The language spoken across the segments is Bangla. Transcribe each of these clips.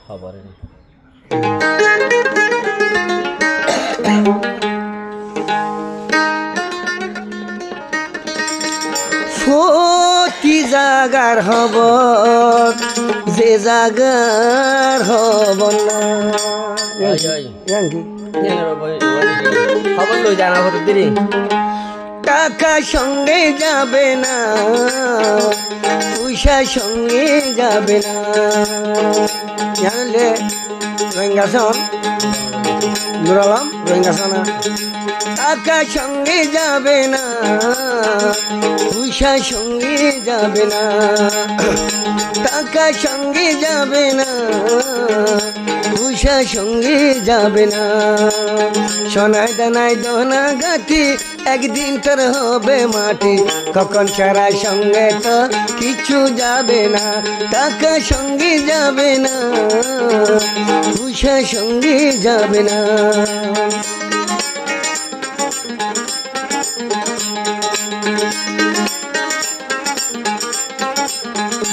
খবরে নেই। ফতি জাগার হব যে জাগার হব না খবর লই জানা হতো দিদি টাকা সঙ্গে যাবে না পয়সা সঙ্গে যাবে না জানলে রোহিঙ্গাসন নুরালাম রোহিঙ্গাসনা টাকা সঙ্গে যাবে না পয়সা সঙ্গে যাবে না টাকা সঙ্গে যাবে না পয়সা সঙ্গে যাবে না সোনায় দানায় দোনা গাতি একদিন তোর হবে মাটি কখন সারা সঙ্গে তো কিছু যাবে না টাকা সঙ্গে যাবে না পয়সা সঙ্গে যাবে না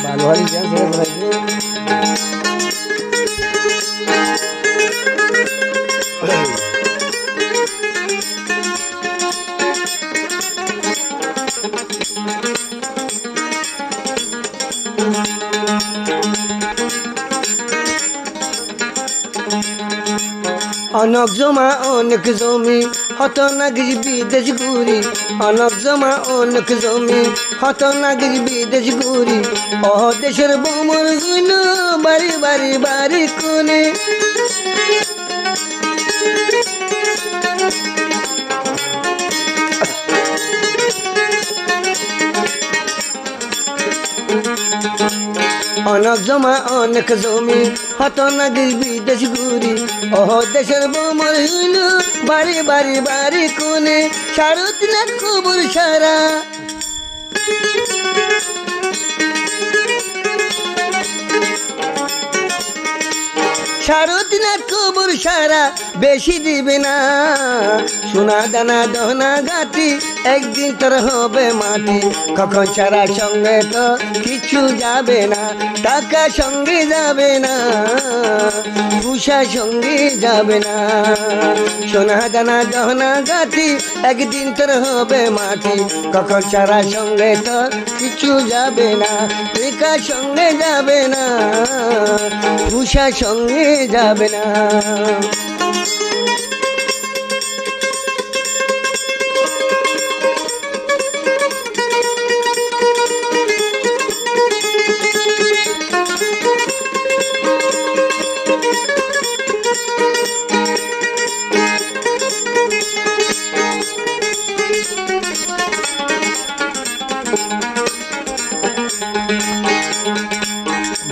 ভালো হারি অনেক জমা অনেক জমি হত নাগির বিদেশ ঘুরি অনেক জমা অনেক জমি হত নাগির বিদেশ ঘুরি ও দেশের বোমর গুন বাড়ি বাড়ি বাড়ি কোনে অনেক জমা অনেক জমি হত নাগির বিদেশ ঘুরি ও দেশের বোমর হইল বাড়ি বাড়ি বাড়ি কোনে সারত না খবর সারা সারত না খবর সারা বেশি দিবে না সোনা দানা দহনা গাতি একদিন তোর হবে মাটি কখন সারা সঙ্গে তো কিছু যাবে না টাকা সঙ্গে যাবে না পয়সা সঙ্গে যাবে না সোনা দানা দহনা গাতি একদিন তোর হবে মাটি কখন সারা সঙ্গে তো কিছু যাবে না টাকা সঙ্গে যাবে না পয়সা সঙ্গে যাবে না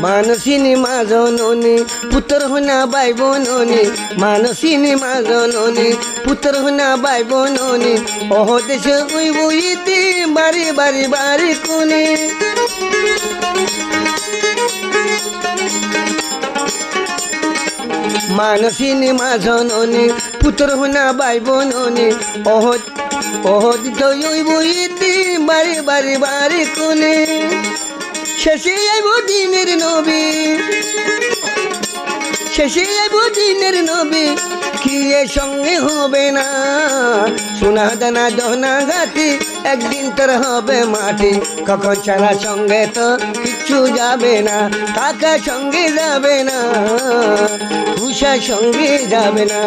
মানসিনী মা জননী পুত্র হনা বাই বোননী মানসিনী মা জননী পুত্র হনা বাই বোননী ওহ দেশে উই বইতে বাড়ি বাড়ি বাড়ি কোনে মানসিনী মা জননী পুত্র হনা বাই বোননী ওহ ওহ দিত উই বইতে বাড়ি বাড়ি বাড়ি কোনে শেষে আইব দিনের নবী শেষে আইব দিনের নবী কি এ সঙ্গে হবে না সোনা দানা দহনা গাতি একদিন তোর হবে মাটি কখন ছাড়া সঙ্গে তো কিচ্ছু যাবে না টাকা সঙ্গে যাবে না পয়সা সঙ্গে যাবে না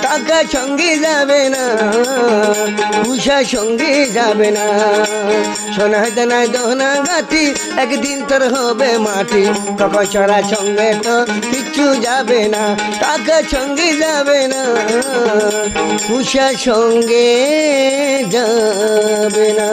টাকা সঙ্গে যাবে না পয়সা সঙ্গে যাবে না সোনা দানা দহনা গাতি একদিন তোর হবে মাটি কখন ছাড়া সঙ্গে তো কিচ্ছু যাবে না টাকা সঙ্গে যাবে না পয়সা সঙ্গে যাবে না